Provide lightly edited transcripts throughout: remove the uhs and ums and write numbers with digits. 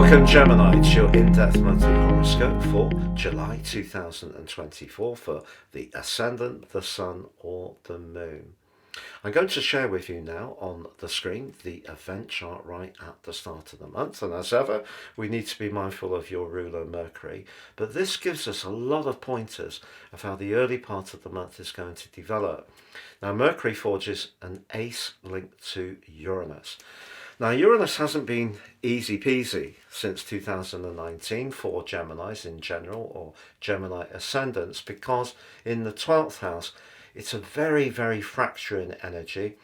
Welcome Gemini to your in-depth monthly horoscope for July 2024 for the Ascendant, the Sun or the Moon. I'm going to share with you now on the screen the event chart right at the start of the month, and as ever we need to be mindful of your ruler Mercury, but this gives us a lot of pointers of how the early part of the month is going to develop. Now Mercury forges an ace linked to Uranus. Now Uranus hasn't been easy peasy since 2019 for Geminis in general, or Gemini ascendants, because in the 12th house it's a very fracturing energy.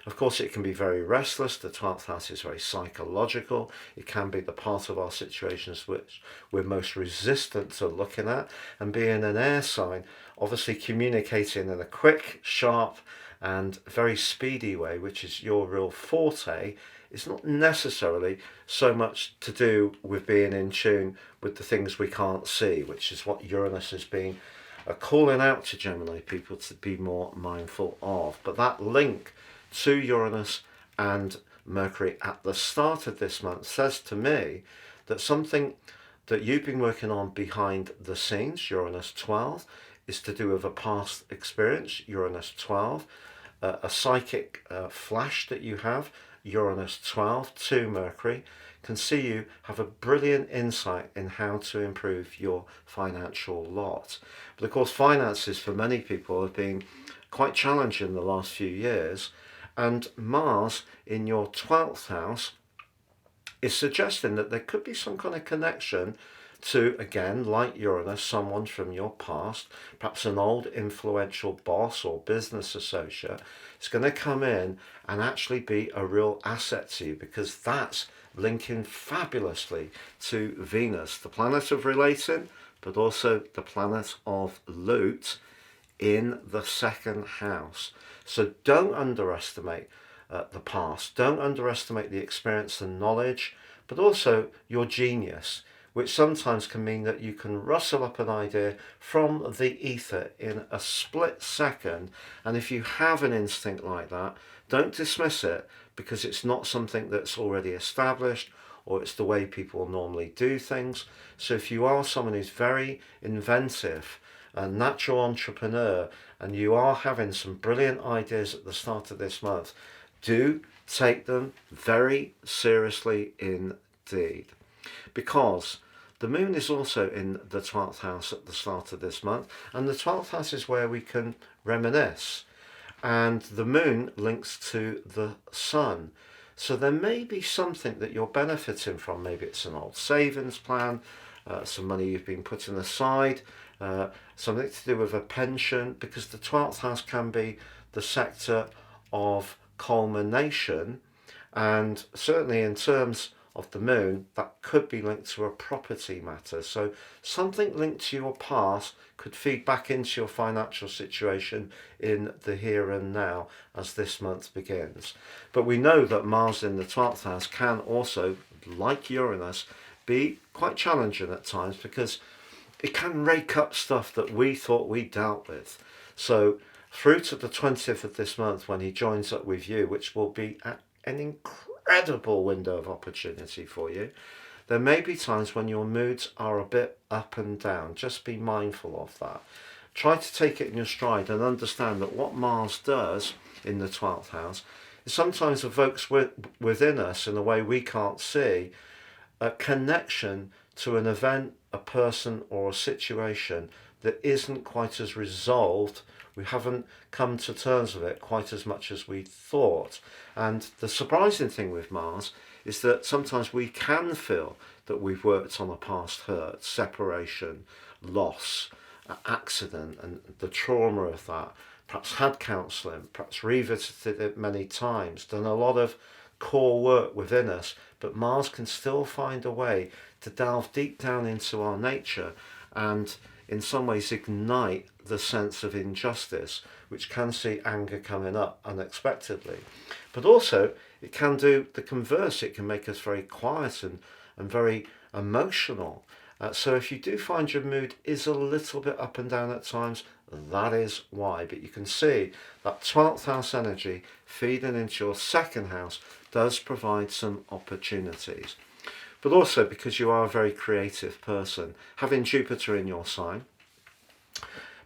Of course it can be very restless. The 12th house is very psychological. It can be the part of our situations which we're most resistant to looking at, and being an air sign, obviously communicating in a quick, sharp and very speedy way, which is your real forte, is not necessarily so much to do with being in tune with the things we can't see, which is what Uranus has been calling out to Gemini people to be more mindful of. But that link to Uranus and Mercury at the start of this month says to me that something that you've been working on behind the scenes, Uranus 12, is to do with a past experience, Uranus 12, a psychic flash that you have, Uranus 12 to Mercury, can see you have a brilliant insight in how to improve your financial lot. But of course finances for many people have been quite challenging the last few years, and Mars in your 12th house is suggesting that there could be some kind of connection to, again, like Uranus, someone from your past, perhaps an old influential boss or business associate, is going to come in and actually be a real asset to you, because that's linking fabulously to Venus, the planet of relating, but also the planet of loot in the second house. So don't underestimate the past, don't underestimate the experience and knowledge, but also your genius, which sometimes can mean that you can rustle up an idea from the ether in a split second. And if you have an instinct like that, don't dismiss it, because it's not something that's already established, or it's the way people normally do things. So if you are someone who's very inventive, a natural entrepreneur, and you are having some brilliant ideas at the start of this month, do take them very seriously indeed. Because the moon is also in the 12th house at the start of this month, and the 12th house is where we can reminisce, and the moon links to the sun. So there may be something that you're benefiting from. Maybe it's an old savings plan, some money you've been putting aside, something to do with a pension, because the 12th house can be the sector of culmination, and certainly in terms of the moon, that could be linked to a property matter. So something linked to your past could feed back into your financial situation in the here and now as this month begins. But we know that Mars in the 12th house can also, like Uranus, be quite challenging at times, because it can rake up stuff that we thought we dealt with. So through to the 20th of this month, when he joins up with you, which will be at an incredible window of opportunity for you, there may be times when your moods are a bit up and down. Just be mindful of that. Try to take it in your stride and understand that what Mars does in the 12th house is sometimes evokes within us, in a way we can't see, a connection to an event, a person or a situation that isn't quite as resolved. We haven't come to terms with it quite as much as we thought. And the surprising thing with Mars is that sometimes we can feel that we've worked on a past hurt, separation, loss, accident, and the trauma of that. Perhaps had counselling, perhaps revisited it many times, done a lot of core work within us, but Mars can still find a way to delve deep down into our nature and in some ways ignite the sense of injustice, which can see anger coming up unexpectedly. But also it can do the converse. It can make us very quiet and very emotional. So if you do find your mood is a little bit up and down at times, that is why. But you can see that 12th house energy feeding into your second house does provide some opportunities. but also because you are a very creative person. Having Jupiter in your sign,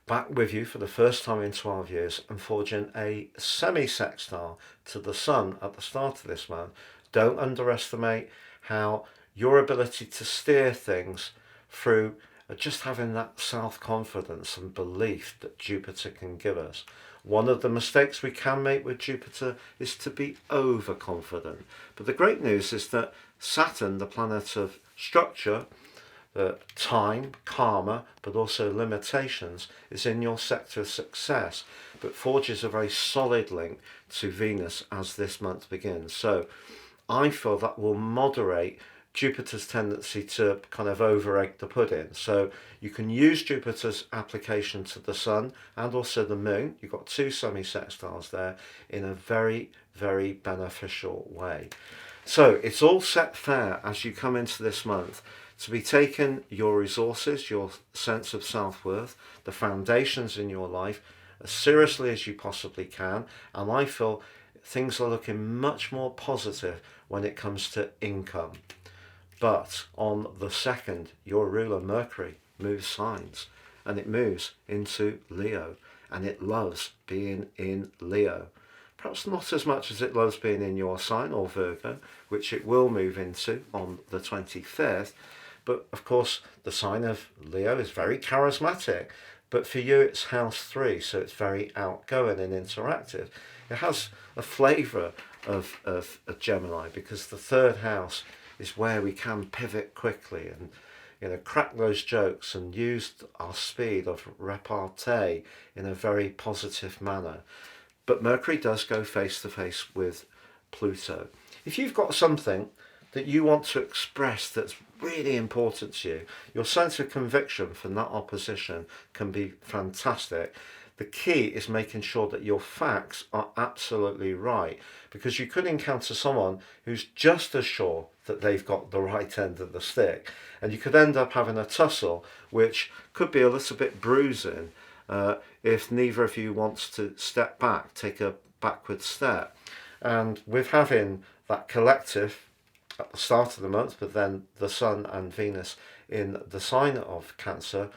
back with you for the first time in 12 years and forging a semi-sextile to the Sun at the start of this month, don't underestimate how your ability to steer things through just having that self-confidence and belief that Jupiter can give us. One of the mistakes we can make with Jupiter is to be overconfident. But the great news is that Saturn, the planet of structure, time, karma, but also limitations, is in your sector of success, but forges a very solid link to Venus as this month begins. So I feel that will moderate Jupiter's tendency to kind of over egg the pudding. So you can use Jupiter's application to the Sun and also the Moon. You've got two semi-sextiles there in a very, very beneficial way. So it's all set fair as you come into this month to be taking your resources, your sense of self-worth, the foundations in your life as seriously as you possibly can. And I feel things are looking much more positive when it comes to income. But on the 2nd, your ruler Mercury moves signs, and it moves into Leo, and it loves being in Leo. Perhaps not as much as it loves being in your sign or Virgo, which it will move into on the 25th. But of course, the sign of Leo is very charismatic, but for you it's house 3, so it's very outgoing and interactive. It has a flavour of a Gemini, because the 3rd house is where we can pivot quickly and crack those jokes and use our speed of repartee in a very positive manner. But Mercury does go face to face with Pluto. If you've got something that you want to express that's really important to you, your sense of conviction from that opposition can be fantastic. The key is making sure that your facts are absolutely right, because you could encounter someone who's just as sure that they've got the right end of the stick, and you could end up having a tussle which could be a little bit bruising if neither of you wants to step back, take a backward step. And with having that collective at the start of the month, but then the Sun and Venus in the sign of Cancer,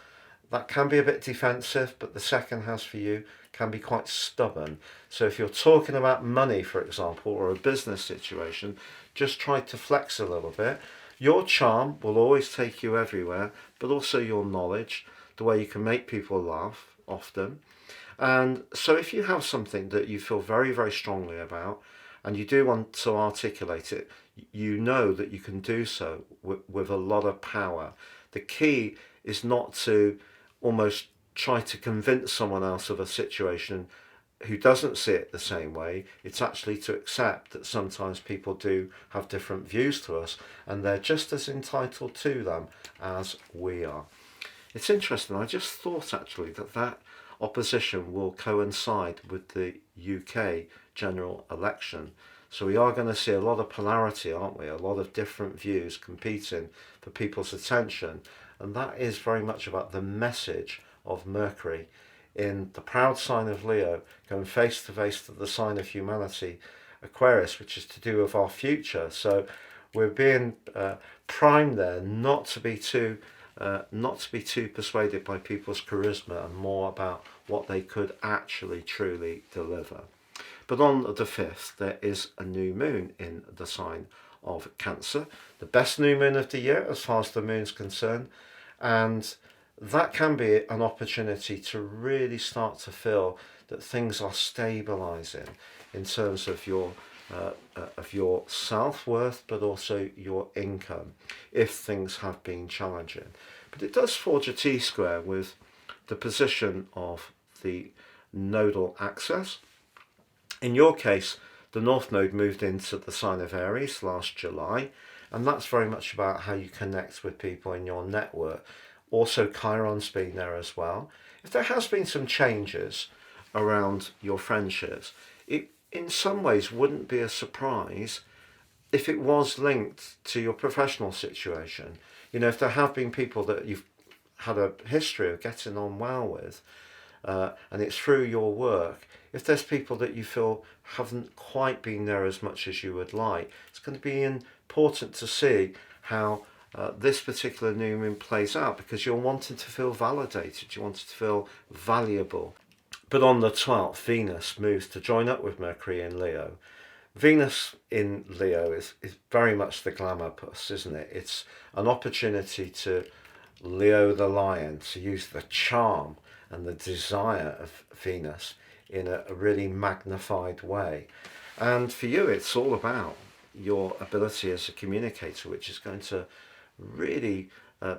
that can be a bit defensive, but the 2nd house for you can be quite stubborn. So if you're talking about money, for example, or a business situation, just try to flex a little bit. Your charm will always take you everywhere, but also your knowledge, the way you can make people laugh often. And so if you have something that you feel very, very strongly about, and you do want to articulate it, you know that you can do so with a lot of power. The key is not to almost try to convince someone else of a situation who doesn't see it the same way. It's actually to accept that sometimes people do have different views to us, and they're just as entitled to them as we are. It's interesting, I just thought actually that opposition will coincide with the UK general election. So we are going to see a lot of polarity, aren't we? A lot of different views competing for people's attention. And that is very much about the message of Mercury in the proud sign of Leo, going face to face to the sign of humanity, Aquarius, which is to do with our future. So we're being primed there not to be too persuaded by people's charisma, and more about what they could actually truly deliver. But on the 5th, there is a new moon in the sign of Cancer, the best new moon of the year as far as the moon's concerned, and that can be an opportunity to really start to feel that things are stabilizing in terms of your self-worth, but also your income, if things have been challenging. But it does forge a T-square with the position of the nodal axis. In your case, the North Node moved into the sign of Aries last July, and that's very much about how you connect with people in your network. Also, Chiron's been there as well. If there has been some changes around your friendships, it in some ways wouldn't be a surprise if it was linked to your professional situation. You know, if there have been people that you've had a history of getting on well with, and it's through your work, if there's people that you feel haven't quite been there as much as you would like, it's going to be important to see how this particular new moon plays out, because you're wanting to feel validated, you want to feel valuable. But on the 12th, Venus moves to join up with Mercury in Leo. Venus in Leo is very much the glamour puss, isn't it? It's an opportunity to Leo the lion, to use the charm and the desire of Venus in a really magnified way. And for you, it's all about your ability as a communicator, which is going to really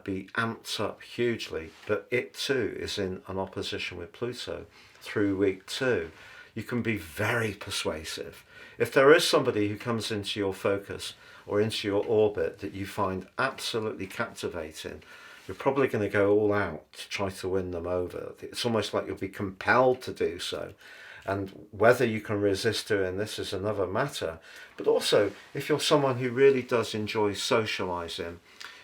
be amped up hugely. But it too is in an opposition with Pluto through week 2. You can be very persuasive. If there is somebody who comes into your focus or into your orbit that you find absolutely captivating, you're probably going to go all out to try to win them over. It's almost like you'll be compelled to do so. And whether you can resist doing this is another matter. But also, if you're someone who really does enjoy socialising,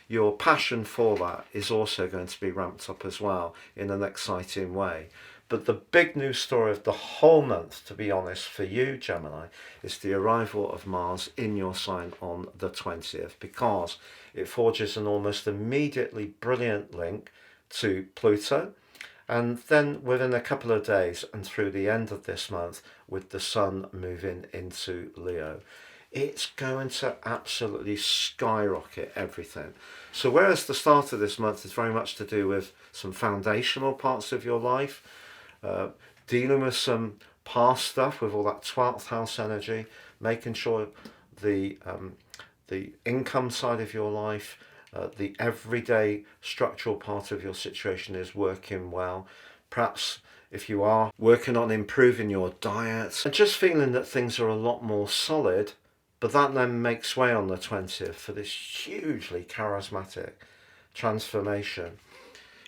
your passion for that is also going to be ramped up as well in an exciting way. But the big news story of the whole month, to be honest, for you, Gemini, is the arrival of Mars in your sign on the 20th, because it forges an almost immediately brilliant link to Pluto. And then within a couple of days and through the end of this month, with the Sun moving into Leo, it's going to absolutely skyrocket everything. So whereas the start of this month is very much to do with some foundational parts of your life, dealing with some past stuff with all that 12th house energy, making sure the income side of your life, the everyday structural part of your situation is working well. Perhaps if you are working on improving your diet and just feeling that things are a lot more solid, but that then makes way on the 20th for this hugely charismatic transformation.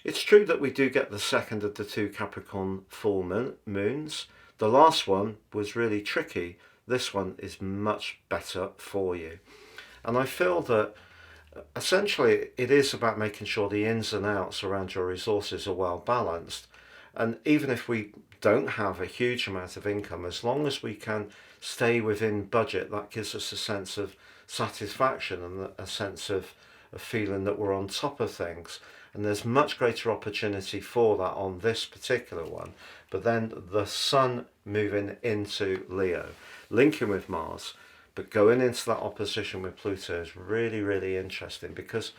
It's true that we do get the second of the 2 Capricorn full moons. The last one was really tricky. This one is much better for you. And I feel that essentially it is about making sure the ins and outs around your resources are well balanced. And even if we don't have a huge amount of income, as long as we can stay within budget, that gives us a sense of satisfaction and a sense of a feeling that we're on top of things. And there's much greater opportunity for that on this particular one. But then the Sun moving into Leo, linking with Mars, but going into that opposition with Pluto is really, really interesting, because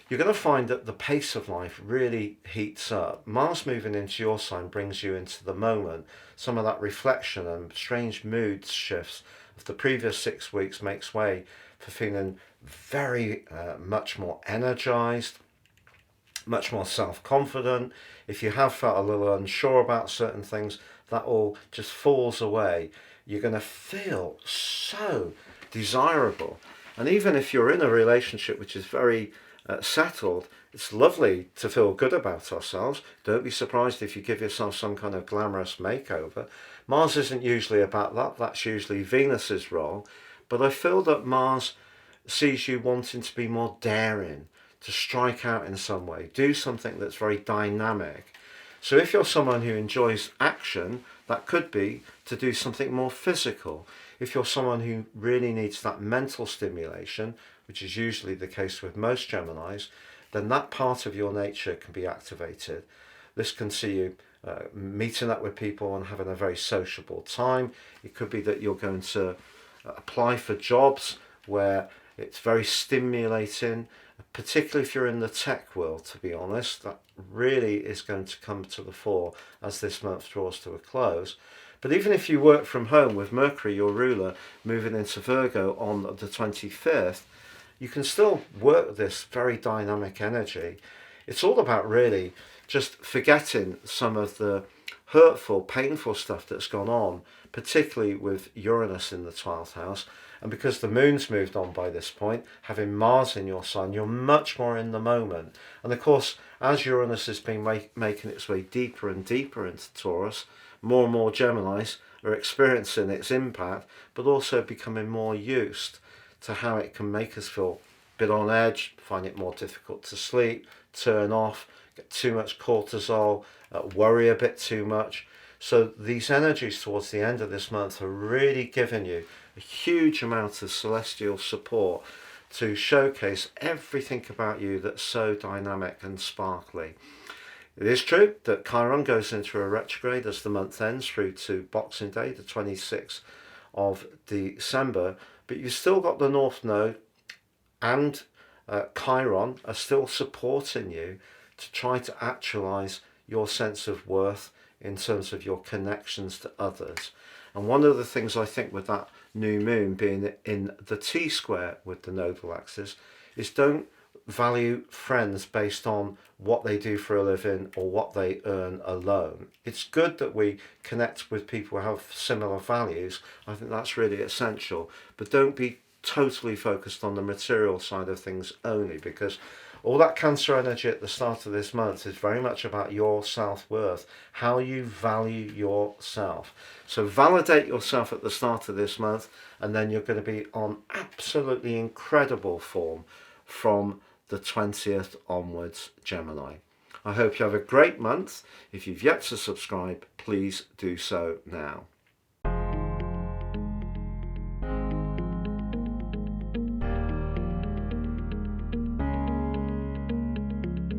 you're going to find that the pace of life really heats up. Mars moving into your sign brings you into the moment. Some of that reflection and strange mood shifts of the previous 6 weeks makes way for feeling very much more energized, much more self-confident. If you have felt a little unsure about certain things, that all just falls away. You're going to feel so desirable. And even if you're in a relationship which is very settled, it's lovely to feel good about ourselves. Don't be surprised if you give yourself some kind of glamorous makeover. Mars isn't usually about that. That's usually Venus's role. But I feel that Mars sees you wanting to be more daring, to strike out in some way, do something that's very dynamic. So if you're someone who enjoys action, that could be to do something more physical. If you're someone who really needs that mental stimulation, which is usually the case with most Geminis, then that part of your nature can be activated. This can see you meeting up with people and having a very sociable time. It could be that you're going to apply for jobs where it's very stimulating, particularly if you're in the tech world, to be honest. That really is going to come to the fore as this month draws to a close. But even if you work from home with Mercury, your ruler, moving into Virgo on the 25th, you can still work this very dynamic energy. It's all about really just forgetting some of the hurtful, painful stuff that's gone on, particularly with Uranus in the 12th house. And because the moon's moved on by this point, having Mars in your sign, you're much more in the moment. And of course, as Uranus has been making its way deeper and deeper into Taurus, more and more Geminis are experiencing its impact, but also becoming more used to how it can make us feel a bit on edge, find it more difficult to sleep, turn off, get too much cortisol, worry a bit too much. So these energies towards the end of this month are really giving you a huge amount of celestial support to showcase everything about you that's so dynamic and sparkly. It is true that Chiron goes into a retrograde as the month ends through to Boxing Day, the 26th of December, but you've still got the North Node and Chiron are still supporting you to try to actualize your sense of worth in terms of your connections to others. And one of the things I think with that new moon being in the T-square with the nodal axis is don't value friends based on what they do for a living or what they earn alone. It's good that we connect with people who have similar values. I think that's really essential. But don't be totally focused on the material side of things only, because all that Cancer energy at the start of this month is very much about your self-worth, how you value yourself. So validate yourself at the start of this month, and then you're going to be on absolutely incredible form from the 20th onwards, Gemini. I hope you have a great month. If you've yet to subscribe, please do so now.